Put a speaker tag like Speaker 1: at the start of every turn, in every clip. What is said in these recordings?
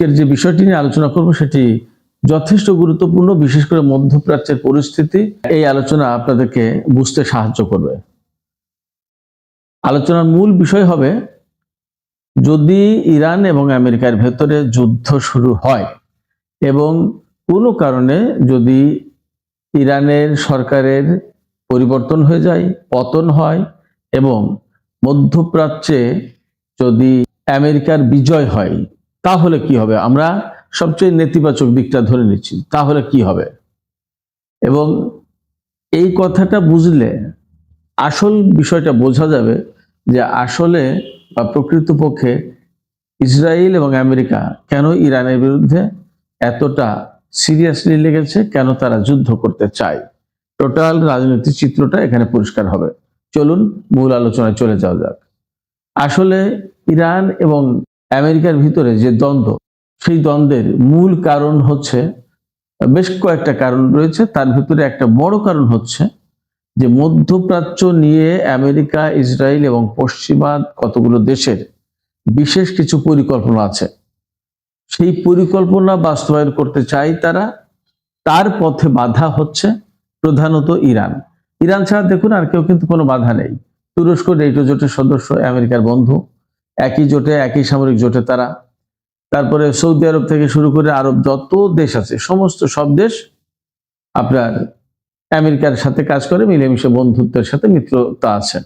Speaker 1: আজকের যে বিষয়টি নিয়ে আলোচনা করব সেটি যথেষ্ট গুরুত্বপূর্ণ, বিশেষ করে মধ্যপ্রাচ্যের পরিস্থিতি। এই আলোচনা আপনাদেরকে বুঝতে সাহায্য করবে। আলোচনার মূল বিষয় হবে, যদি ইরান এবং আমেরিকার ভেতরে যুদ্ধ শুরু হয় এবং কোনো কারণে যদি ইরানের সরকারের পরিবর্তন হয়ে যায়, পতন হয় এবং মধ্যপ্রাচ্যে যদি আমেরিকার বিজয় হয়, তাহলে কি হবে? আমরা সবচেয়ে নেতিবাচক দিকটা ধরে নিচ্ছি, তাহলে কি হবে? এবং এই কথাটা বুঝলে আসল বিষয়টা বোঝা যাবে যে আসলে বা প্রকৃতপক্ষে ইসরায়েল এবং আমেরিকা কেন ইরানের বিরুদ্ধে এতটা সিরিয়াসলি লেগেছে, কেন তারা যুদ্ধ করতে চায়। টোটাল রাজনৈতিক চিত্রটা এখানে পরিষ্কার হবে। চলুন মূল আলোচনায় চলে যাওয়া যাক। আসলে ইরান এবং আমেরিকার ভিতরে যে দ্বন্দ্ব, সেই দ্বন্দ্বের মূল কারণ হচ্ছে, বেশ কয়েকটা কারণ রয়েছে। তার ভিতরে একটা বড় কারণ হচ্ছে যে মধ্যপ্রাচ্য নিয়ে আমেরিকা, ইসরায়েল এবং পশ্চিমা কতগুলো দেশের বিশেষ কিছু পরিকল্পনা আছে। সেই পরিকল্পনা বাস্তবায়ন করতে চায় তারা। তার পথে বাধা হচ্ছে প্রধানত ইরান। ইরান ছাড়া দেখুন আর কেউ কিন্তু কোনো বাধা নেই। তুরস্ক নেটো জোটের সদস্য, আমেরিকার বন্ধু, একই জোটে, একই সামরিক জোটে তারা। তারপরে সৌদি আরব থেকে শুরু করে আরব যত দেশ আছে, সমস্ত সব দেশ আপনার আমেরিকার সাথে কাজ করে, মিলেমিশে বন্ধুত্বের সাথে মিত্রতা আছে।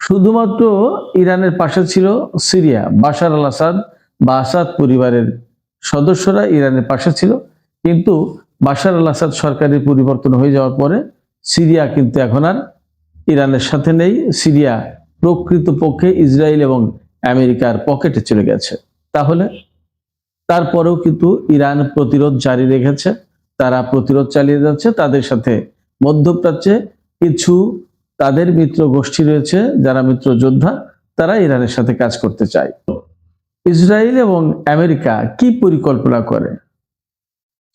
Speaker 1: শুধুমাত্র ইরানের পাশে ছিল সিরিয়া, বাশার আল আসাদ বা আসাদ পরিবারের সদস্যরা ইরানের পাশে ছিল। কিন্তু বাশার আল আসাদ সরকারের পরিবর্তন হয়ে যাওয়ার পরে সিরিয়া কিন্তু এখন আর ইরানের সাথে নেই। সিরিয়া প্রকৃতপক্ষে ইসরায়েল এবং আমেরিকার পকেটে চলে গেছে। তাহলে তারপরেও কিন্তু ইরান প্রতিরোধ জারি রেখেছে, তারা প্রতিরোধ চালিয়ে যাচ্ছে। তাদের সাথে মধ্যপ্রাচ্যে কিছু তাদের মিত্র গোষ্ঠী রয়েছে, যারা মিত্র যোদ্ধা, তারা ইরানের সাথে কাজ করতে চায়। ইসরায়েল এবং আমেরিকা কি পরিকল্পনা করে,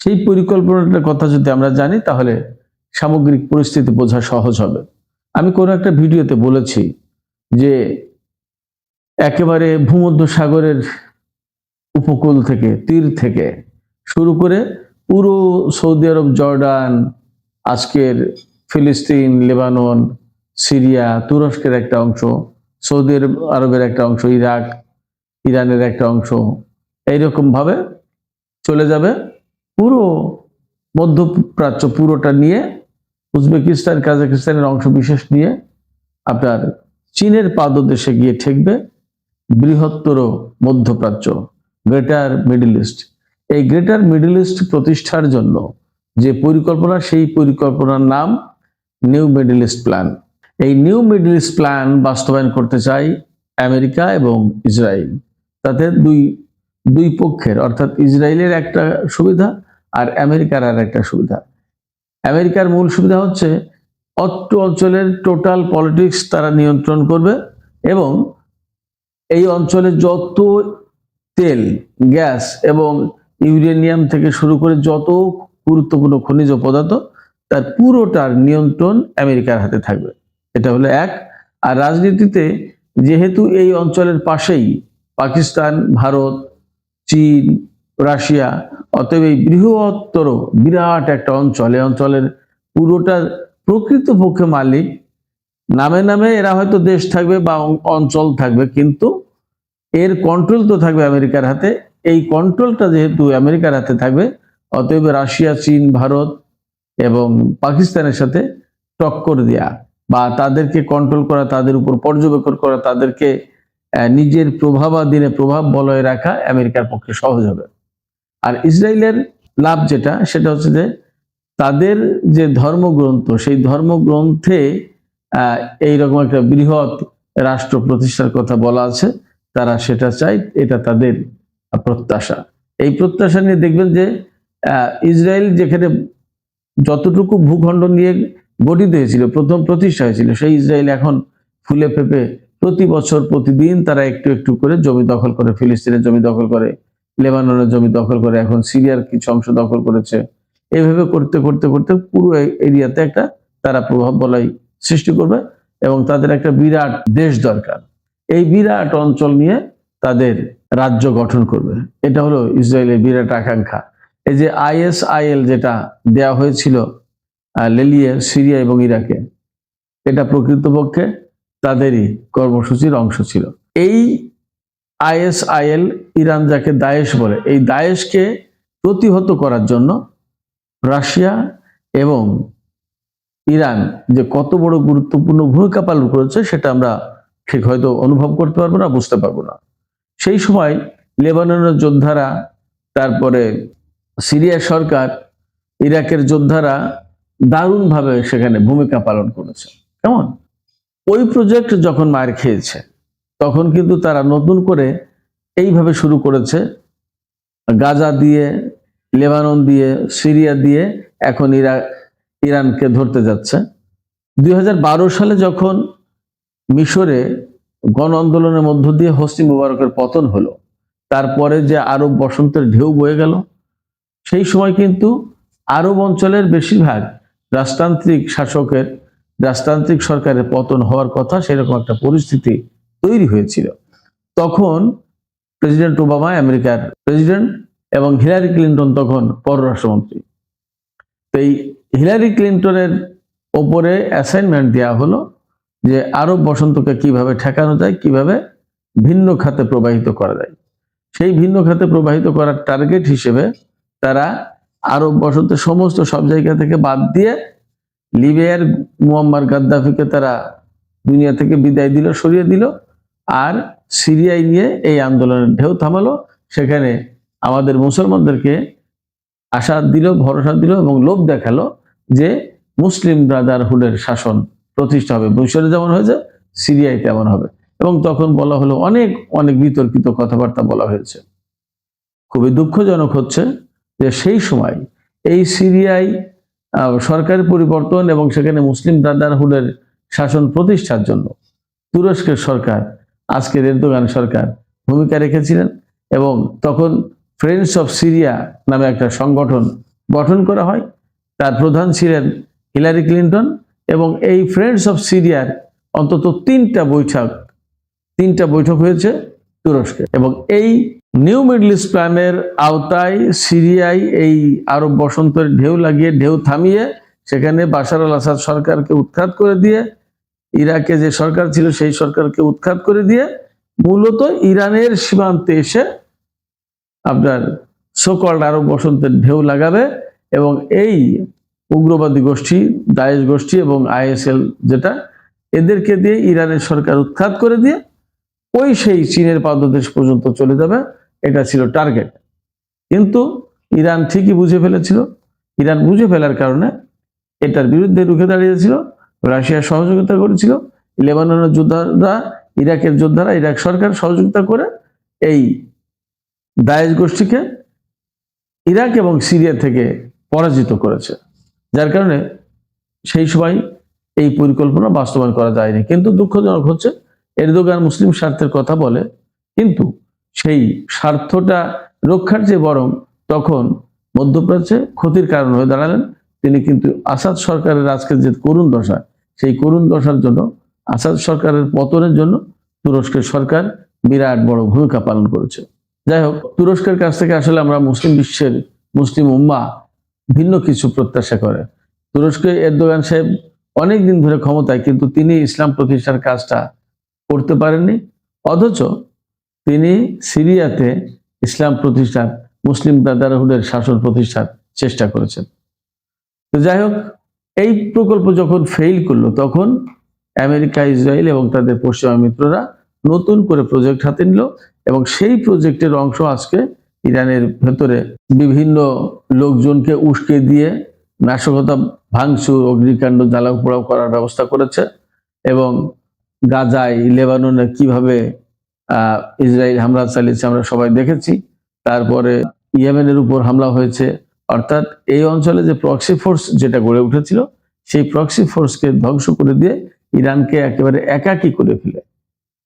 Speaker 1: সেই পরিকল্পনাটার কথা যদি আমরা জানি তাহলে সামগ্রিক পরিস্থিতি বোঝা সহজ হবে। আমি কোনো একটা ভিডিওতে বলেছি যে একেবারে ভূমধ্য সাগরের উপকূল থেকে, তীর থেকে শুরু করে পুরো সৌদি আরব, জর্ডান, আজকের ফিলিস্তিন, লেবানন, সিরিয়া, তুরস্কের একটা অংশ, সৌদি আরবের একটা অংশ, ইরাক, ইরানের একটা অংশ, এইরকম ভাবে চলে যাবে পুরো মধ্যপ্রাচ্য পুরোটা নিয়ে, উজবেকিস্তান, কাজাকিস্তানের অংশ বিশেষ নিয়ে আপনার চীনের পাদদেশে গিয়ে ঠেকবে বৃহত্তর মধ্যপ্রাচ্য, গ্রেটার মিডল ইস্ট। এই গ্রেটার মিডল ইস্ট প্রতিষ্ঠার জন্য যে পরিকল্পনা, সেই পরিকল্পনার নাম নিউ মিডল ইস্ট প্ল্যান। এই নিউ মিডল ইস্ট প্ল্যান বাস্তবায়ন করতে চাই আমেরিকা এবং ইসরায়েল। তাতে দুই পক্ষের, অর্থাৎ ইসরায়েলের একটা সুবিধা আর আমেরিকার আর একটা সুবিধা। আমেরিকার মূল সুবিধা হচ্ছে অত্র অঞ্চলের টোটাল পলিটিক্স তারা নিয়ন্ত্রণ করবে এবং এই অঞ্চলে যত তেল, গ্যাস এবং ইউরেনিয়াম থেকে শুরু করে যত গুরুত্বপূর্ণ খনিজ পদার্থ, তার পুরোটার নিয়ন্ত্রণ আমেরিকার হাতে থাকবে। এটা হলো এক। আর রাজনীতিতে যেহেতু এই অঞ্চলের পাশেই পাকিস্তান, ভারত, চীন, রাশিয়া, অতএব এই বৃহত্তর বিরাট একটা অঞ্চল, এই অঞ্চলের পুরোটা প্রকৃতপক্ষে মালিক। নামে নামে এরা হয়তো দেশ থাকবে বা অঞ্চল থাকবে, কিন্তু এর কন্ট্রোল তো থাকবে আমেরিকার হাতে। এই কন্ট্রোলটা যেহেতু আমেরিকার হাতে থাকবে, অতএব রাশিয়া, চীন, ভারত এবং পাকিস্তানের সাথে টক্কর দেয়া বা তাদেরকে কন্ট্রোল করা, তাদের উপর পর্যবেক্ষণ করা, তাদেরকে নিজের প্রভাবাধীনে, প্রভাব বলয়ে রাখা আমেরিকার পক্ষে সহজ হবে। আর ইসরায়েলের লাভ যেটা, সেটা হচ্ছে যে তাদের যে ধর্মগ্রন্থ, সেই ধর্মগ্রন্থে এইরকম একটা বৃহৎ রাষ্ট্র প্রতিষ্ঠার কথা বলা আছে। তারা সেটা চায়, এটা তাদের প্রত্যাশা। এই প্রত্যাশা নিয়ে দেখবেন যে ইসরায়েল যেখানে যতটুকু ভূখণ্ড নিয়ে গঠিত হয়েছিল, প্রথম প্রতিষ্ঠা হয়েছিল, সেই ইসরায়েল এখন ফুলে ফেপে প্রতি বছর, প্রতিদিন তারা একটু একটু করে জমি দখল করে, ফিলিস্তিনের জমি দখল করে, লেবাননের জমি দখল করে, এখন সিরিয়ার কিছু অংশ দখল করেছে। এইভাবে করতে করতে করতে পুরো এরিয়াতে একটা তারা প্রভাব বলয় সৃষ্টি করবে এবং তাদের একটা বিরাট দেশ দরকার। এই বিরাট অঞ্চল নিয়ে তাদের রাজ্য গঠন করবে। এটা হলো ইসরায়েলের বিরাট আকাঙ্ক্ষা। এই যে ISIL যেটা দেয়া হয়েছিল লেলিয়ে সিরিয়া এবং ইরাকে, এটা প্রকৃতপক্ষে তাদেরই কর্মসূচির অংশ ছিল। এই ISIL, ইরান যাকে দায়েশ বলে, এই দায়েশকে প্রতিহত করার জন্য রাশিয়া এবং ইরান যে কত বড় গুরুত্বপূর্ণ ভূমিকা পালন করেছে সেটা আমরা ঠিক হয়তো অনুভব করতে পারবো না, বুঝতে পারবো না। সেই সময় লেবাননের যোদ্ধারা, তারপরে সিরিয়ার সরকার, ইরাকের যোদ্ধারা দারুণভাবে সেখানে ভূমিকা পালন করেছে। কেমন? ওই প্রজেক্ট যখন মার খেয়েছে তখন কিন্তু তারা নতুন করে এইভাবে শুরু করেছে, গাজা দিয়ে, লেবানন দিয়ে, সিরিয়া দিয়ে, এখন ইরানকে ধরতে যাচ্ছে। 2012 সালে যখন মিশরে গণ আন্দোলনের মধ্য দিয়ে হোসনি মুবারকের পতন হলো, তারপরে যে আরব বসন্তের ঢেউ বয়ে গেল, সেই সময় কিন্তু আরব অঞ্চলের বেশিরভাগ রাজতান্ত্রিক সরকারের পতন হওয়ার কথা, সেরকম একটা পরিস্থিতি তৈরি হয়েছিল। তখন প্রেসিডেন্ট ওবামা, আমেরিকার প্রেসিডেন্ট, এবং হিলারি ক্লিন্টন তখন পররাষ্ট্রমন্ত্রী। তো এই হিলারি ক্লিন্টনের ওপরে অ্যাসাইনমেন্ট দেওয়া হলো যে আরব বসন্তকে কিভাবে ঠেকানো যায়, কিভাবে ভিন্ন খাতে প্রবাহিত করা যায়। সেই ভিন্ন খাতে প্রবাহিত করার টার্গেট হিসেবে তারা আরব বসন্তের সমস্ত সব জায়গা থেকে বাদ দিয়ে লিবিয়ার মুয়াম্মার গাদ্দাফিকে তারা দুনিয়া থেকে বিদায় দিল, সরিয়ে দিল, আর সিরিয়ায় নিয়ে এই আন্দোলনের ঢেউ থামালো। সেখানে আমাদের মুসলমানদেরকে আশা দিল, ভরসা দিল এবং লোভ দেখালো যে মুসলিম ব্রাদারহুডের শাসন প্রতিষ্ঠা হবে, মিশরে যেমন হয়েছে সিরিয়ায় তেমন হবে। এবং তখন বলা হলো অনেক অনেক বিতর্কিত কথাবার্তা বলা হয়েছে। খুবই দুঃখজনক হচ্ছে যে সেই সময় এই সিরিয়ায় সরকারের পরিবর্তন এবং সেখানে মুসলিম ব্রাদারহুডের শাসন প্রতিষ্ঠার জন্য তুরস্কের সরকার, আজকের এরদোগান সরকার, ভূমিকা রেখেছিলেন। এবং তখন ফ্রেন্ডস অফ সিরিয়া নামে একটা সংগঠন গঠন করা হয়। তার প্রধান ছিলেন হিলারি ক্লিন্টন। এবং এই ফ্রেন্ডস অফ সিরিয়ার অন্তত তিনটা বৈঠক হয়েছে তুরস্কে। এবং এই নিউ মিডল ইস্ট প্ল্যানের আওতায় সিরিয়ায় এই আরব বসন্তের ঢেউ লাগিয়ে, ঢেউ থামিয়ে, সেখানে বাশার আল আসাদ সরকারকে উৎখাত করে দিয়ে, ইরাকে যে সরকার ছিল সেই সরকারকে উৎখাত করে দিয়ে মূলত ইরানের সীমান্তে এসে আপনার সোকল্ড আরব বসন্তের ঢেউ লাগাবে। এবং এই উগ্রবাদী গোষ্ঠী, দায়েশ গোষ্ঠী এবং ISIL যেটা, এদেরকে দিয়ে ইরানের সরকার উৎখাত করে দিয়ে সেই চীনের পাদদেশ পর্যন্ত চলে যাবে। এটা ছিল টার্গেট। কিন্তু ইরান ঠিকই বুঝে ফেলেছিল। ইরান বুঝে ফেলার কারণে এটার বিরুদ্ধে রুখে দাঁড়িয়েছিল, রাশিয়া সহযোগিতা করেছিল, লেবাননের যোদ্ধারা, ইরাকের যোদ্ধারা, ইরাক সরকার সহযোগিতা করে এই দায়েশ গোষ্ঠীকে ইরাক এবং সিরিয়া থেকে পরাজিত করেছে। যার কারণে সেই সময় এই পরিকল্পনা বাস্তবায়ন করা যায়নি। কিন্তু দুঃখজনক হচ্ছে এরদোগান মুসলিম স্বার্থের কথা বলে, কিন্তু সেই স্বার্থটা রক্ষার চেয়ে বরং তখন মধ্যপ্রাচ্যে ক্ষতির কারণ হয়ে দাঁড়ালেন। তিনি কিন্তু আসাদ সরকারের আজকের যে করুণ দশা, সেই করুণ দশার জন্য, আসাদ সরকারের পতনের জন্য তুরস্কের সরকার বিরাট বড় ভূমিকা পালন করেছে। যাই হোক, তুরস্কের কাছ থেকে আসলে আমরা মুসলিম বিশ্বের, মুসলিম উম্মা ভিন্ন কিছু প্রত্যাশা করে। তুরস্কে এরদোগান সাহেব অনেক দিন ধরে ক্ষমতায়, কিন্তু তিনি ইসলাম প্রতিষ্ঠার কাজটা করতে পারেননি। অথচ তিনি সিরিয়াতে ইসলাম প্রতিষ্ঠার, মুসলিম ব্রাদারহুডের শাসন প্রতিষ্ঠার চেষ্টা করেছেন। তো যাই হোক, এই প্রকল্প যখন ফেইল করলো, তখন আমেরিকা, ইসরায়েল এবং তাদের পশ্চিমা মিত্ররা নতুন করে প্রজেক্ট হাতে নিল। এবং সেই প্রজেক্টের অংশ আজকে ইরানের ভেতরে বিভিন্ন লোকজনকে উস্কে দিয়ে নাশকতা, ভাঙচুর, অগ্নিকাণ্ড, জ্বালাও পোড়াও করার ব্যবস্থা করেছে। এবং গাজায়, লেবাননে কিভাবে ইসরায়েল হামলা চালিয়েছে আমরা সবাই দেখেছি। তারপরে ইয়েমেনের উপর হামলা হয়েছে। অর্থাৎ এই অঞ্চলে যে প্রক্সি ফোর্স যেটা গড়ে উঠেছিল, সেই প্রক্সি ফোর্সকে ধ্বংস করে দিয়ে ইরানকে একেবারে একাকী করে ফেলে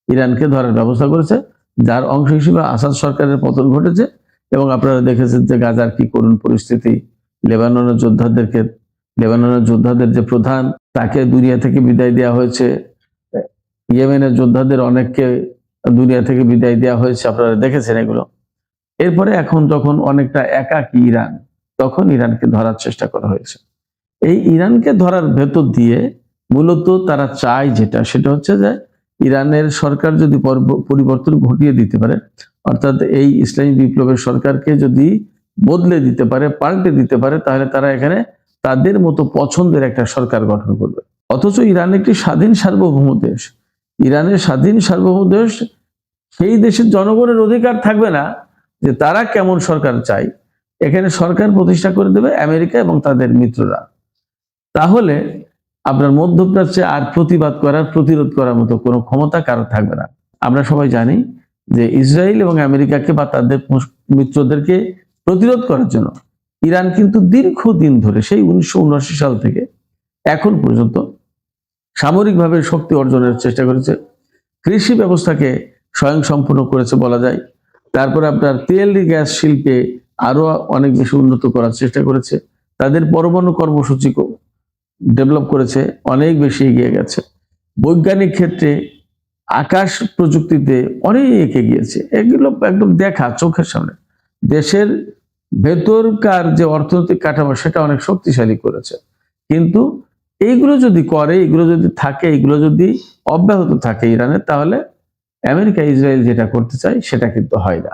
Speaker 1: ইরানকে ধরার ব্যবস্থা করেছে, যার অংশ হিসেবে আসাদ সরকারের পতন ঘটেছে। এবং আপনারা দেখেছেন যে গাজার কি করুণ পরিস্থিতি, লেবাননের যোদ্ধাদের যে প্রধান, তাকে দুনিয়া থেকে বিদায় দেওয়া হয়েছে। ইয়েমেনের যোদ্ধাদের অনেককে দুনিয়া থেকে বিদায় দেওয়া হয়েছে, আপনারা দেখেছেন এগুলো। এরপরে এখন যখন অনেকটা একাকী ইরান, তখন ইরানকে ধরার চেষ্টা করা হয়েছে। এই ইরানকে ধরার ভেতর দিয়ে মূলত তারা চায় যেটা, সেটা হচ্ছে যে ইরানের সরকার যদি পরিবর্তন ঘটিয়ে দিতে পারে, অর্থাৎ এই ইসলামী বিপ্লবের সরকারকে যদি বদলে দিতে পারে, পাল্টে দিতে পারে, তাহলে তারা এখানে তাদের মতো পছন্দের একটা সরকার গঠন করবে। অথচ ইরান একটি স্বাধীন সার্বভৌম দেশ। ইরানের স্বাধীন সার্বভৌম দেশ, সেই দেশের জনগণের অধিকার থাকবে না যে তারা কেমন সরকার চায়। এখানে সরকার প্রতিষ্ঠা করে দেবে আমেরিকা এবং তাদের মিত্ররা। তাহলে আপনার মধ্যপ্রাচ্যে আর প্রতিবাদ করার, প্রতিরোধ করার মতো কোনো ক্ষমতা কারো থাকবে না। আমরা সবাই জানি যে ইসরায়েল এবং আমেরিকাকে বা তাদের মিত্রদেরকে প্রতিরোধ করার জন্য ইরান কিন্তু দীর্ঘদিন ধরে, সেই 1979 সাল থেকে এখন পর্যন্ত সামরিকভাবে শক্তি অর্জনের চেষ্টা করেছে। কৃষি ব্যবস্থাকে স্বয়ংসম্পূর্ণ করেছে বলা যায়। তারপরে আপনার তেল গ্যাস শিল্পে আরো অনেক বেশি উন্নত করার চেষ্টা করেছে। তাদের পরমাণু কর্মসূচি ডেভেলপ করেছে, অনেক বেশি এগিয়ে গেছে। বৈজ্ঞানিক ক্ষেত্রে আকাশ প্রযুক্তিতে অনেক এগিয়েছে। এগুলো একদম দেখা চোখের সামনে। দেশের ভেতরকার যে অর্থনৈতিক কাঠামো, সেটা অনেক শক্তিশালী করেছে। কিন্তু এইগুলো যদি করে, এগুলো যদি থাকে, এগুলো যদি অব্যাহত থাকে ইরানের, তাহলে আমেরিকা ইসরায়েল যেটা করতে চায় সেটা কিন্তু হয় না।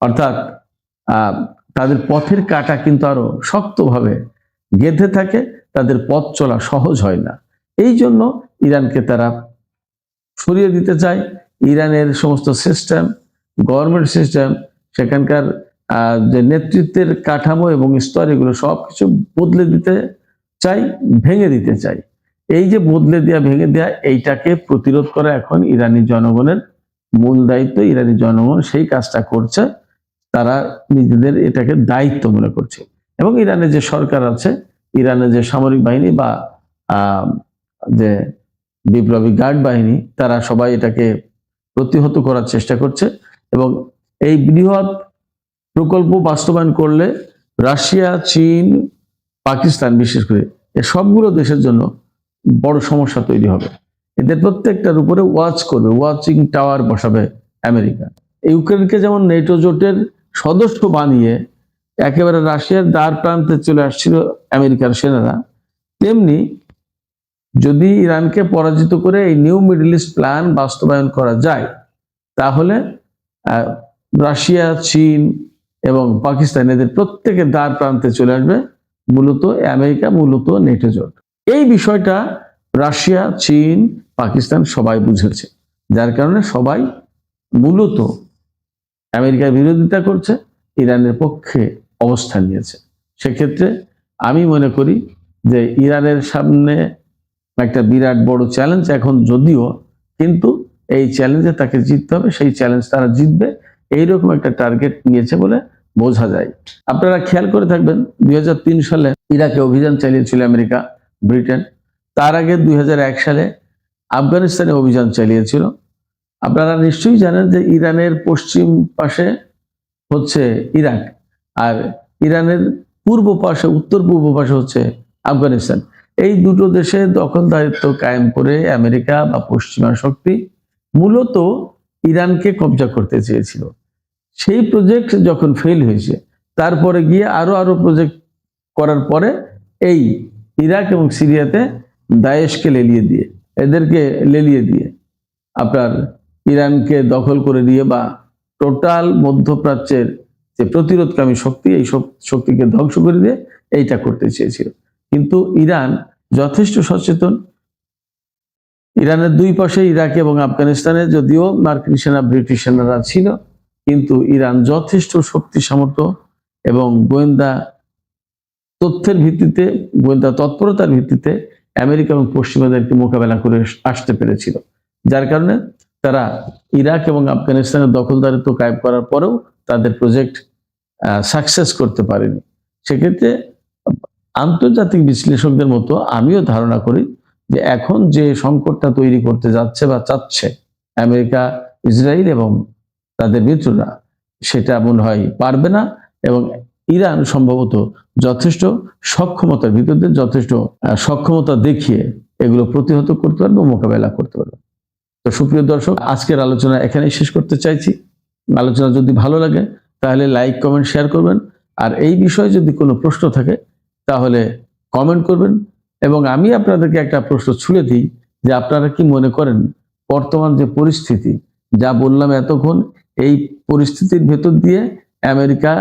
Speaker 1: অর্থাৎ তাদের পথের কাঁটা কিন্তু আরো শক্তভাবে গেঁথে থাকে, তাদের পথ চলা সহজ হয় না। এই জন্য ইরানকে তারা সরিয়ে দিতে চায়। ইরানের সমস্ত সিস্টেম, গভর্নমেন্ট সিস্টেম, সেখানকার যে নেতৃত্বের কাঠামো এবং স্তর, এগুলো সবকিছু বদলে দিতে চাই, ভেঙে দিতে চাই। এই যে বদলে দেওয়া, ভেঙে দেওয়া, এইটাকে প্রতিরোধ করা এখন ইরানি জনগণের মূল দায়িত্ব। ইরানি জনগণ সেই কাজটা করছে, তারা নিজেদের এটাকে দায়িত্ব মনে করছে। এবং ইরানের যে সরকার আছে, ইরানের যে সামরিক বাহিনী বা যে বিপ্লবী গার্ড বাহিনী, তারা সবাই এটাকে প্রতিহত করার চেষ্টা করছে। এবং এই বৃহৎ প্রকল্প বাস্তবায়ন করলে রাশিয়া, চীন, পাকিস্তান বিশেষ করে এই সবগুলো দেশের জন্য বড় সমস্যা তৈরি হবে। এদের প্রত্যেকটার উপরে ওয়াচ করবে, ওয়াচিং টাওয়ার বসাবে আমেরিকা। ইউক্রেনকে যেমন নেটো জোটের সদস্য বানিয়ে একেবারে রাশিয়ার দ্বার প্রান্তে চলে আসছিল আমেরিকার সেনারা, তেমনি যদি ইরানকে পরাজিত করে এই নিউ মিডল ইস্ট প্ল্যান বাস্তবায়ন করা যায়, তাহলে রাশিয়া, চীন এবং পাকিস্তান এদের প্রত্যেকের দ্বার প্রান্তে চলে আসবে মূলত আমেরিকা, মূলত নেটো জোট। এই বিষয়টা রাশিয়া, চীন, পাকিস্তান সবাই বুঝেছে, যার কারণে সবাই মূলত আমেরিকার বিরোধিতা করছে, ইরানের পক্ষে অবস্থান নিয়েছে। সেক্ষেত্রে আমি মনে করি যে ইরানের সামনে একটা বিরাট বড় চ্যালেঞ্জ এখন, যদিও, কিন্তু এই চ্যালেঞ্জে তাকে জিততে হবে। সেই চ্যালেঞ্জ তারা জিতবে, এইরকম একটা টার্গেট নিয়েছে বলে বোঝা যায়। আপনারা খেয়াল করে থাকবেন 2003 সালে ইরাকে অভিযান চালিয়েছিল আমেরিকা, ব্রিটেন। তার আগে 2001 সালে আফগানিস্তানে অভিযান চালিয়েছিল। আপনারা নিশ্চয়ই জানেন যে ইরানের পশ্চিম পাশে হচ্ছে ইরাক, আর ইরানের পূর্ব পাশে, উত্তর পূর্ব পাশে হচ্ছে আফগানিস্তান। এই দুটো দেশে দখলদারিত্ব কায়েম করে আমেরিকা বা পশ্চিমা শক্তি মূলত ইরানকে কবজা করতে চেয়েছিল। সেই প্রজেক্ট যখন ফেল হয়েছে, তারপরে গিয়ে আরো প্রজেক্ট করার পরে এই ইরাক এবং সিরিয়াতে দায়েশকে এদেরকে লেলিয়ে দিয়ে আপনার ইরানকে দখল করে দিয়ে, বা টোটাল মধ্যপ্রাচ্যের যে প্রতিরোধকামী শক্তি, এই শক্তিকে ধ্বংস করে দিয়ে এইটা করতে চেয়েছিল। কিন্তু ইরান যথেষ্ট সচেতন। ইরানের দুই পাশে, ইরাক এবং আফগানিস্তানে যদিও মার্কিন সেনা, ব্রিটিশ সেনারা ছিল, কিন্তু ইরান যথেষ্ট শক্তি, সামর্থ্য এবং গোয়েন্দা তথ্যের ভিত্তিতে, গোয়েন্দা তৎপরতার ভিত্তিতে আমেরিকা এবং পশ্চিমাদেরকে মোকাবেলা করে আসতে পেরেছিল। যার কারণে তারা ইরাক এবং আফগানিস্তানের দখলদারিত্ব কায়েম করার পরেও তাদের প্রজেক্ট সাকসেস করতে পারেনি। সেক্ষেত্রে আন্তর্জাতিক বিশ্লেষকদের মতো আমিও ধারণা করি যে এখন যে সংকটটা তৈরি করতে যাচ্ছে বা চাচ্ছে আমেরিকা, ইসরায়েল এবং তাদের মিত্ররা, সেটা মনে হয় পারবে না। এবং ইরান সম্ভবত যথেষ্ট সক্ষমতার ভিতরে, যথেষ্ট সক্ষমতা দেখিয়ে এগুলো প্রতিহত করতে পারবে, মোকাবেলা করতে পারবে। তো সুপ্রিয় দর্শক, আজকের আলোচনা এখানেই শেষ করতে চাইছি। আলোচনা যদি ভালো লাগে তাহলে লাইক, কমেন্ট, শেয়ার করবেন। আর এই বিষয়ে যদি কোনো প্রশ্ন থাকে তাহলে কমেন্ট করবেন। এবং আমি আপনাদেরকে একটা প্রশ্ন ছুড়ে দিই যে আপনারা কি মনে করেন বর্তমান যে পরিস্থিতি, যা বললাম এতক্ষণ, এই পরিস্থিতির ভেতর দিয়ে America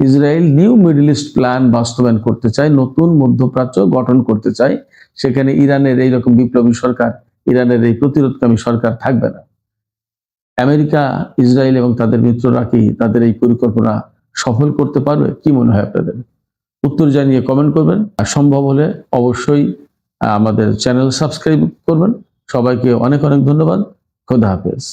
Speaker 1: Israel new middle east plan বাস্তবায়ন করতে চায়, নতুন মধ্যপ্রাচ্য গঠন করতে চায়, সেখানে ইরানের এইরকম বিপ্লবী সরকার, ইরানের এই প্রতিরোধকামী সরকার থাকবে না। আমেরিকা, ইসরায়েল এবং তাদের মিত্ররা কি তাদের এই পরিকল্পনা সফল করতে পারবে? কি মনে হয় আপনাদের? উত্তর জানিয়ে কমেন্ট করবেন। আর সম্ভব হলে অবশ্যই আমাদের চ্যানেল সাবস্ক্রাইব করবেন। সবাইকে অনেক অনেক ধন্যবাদ। খোদা হাফেজ।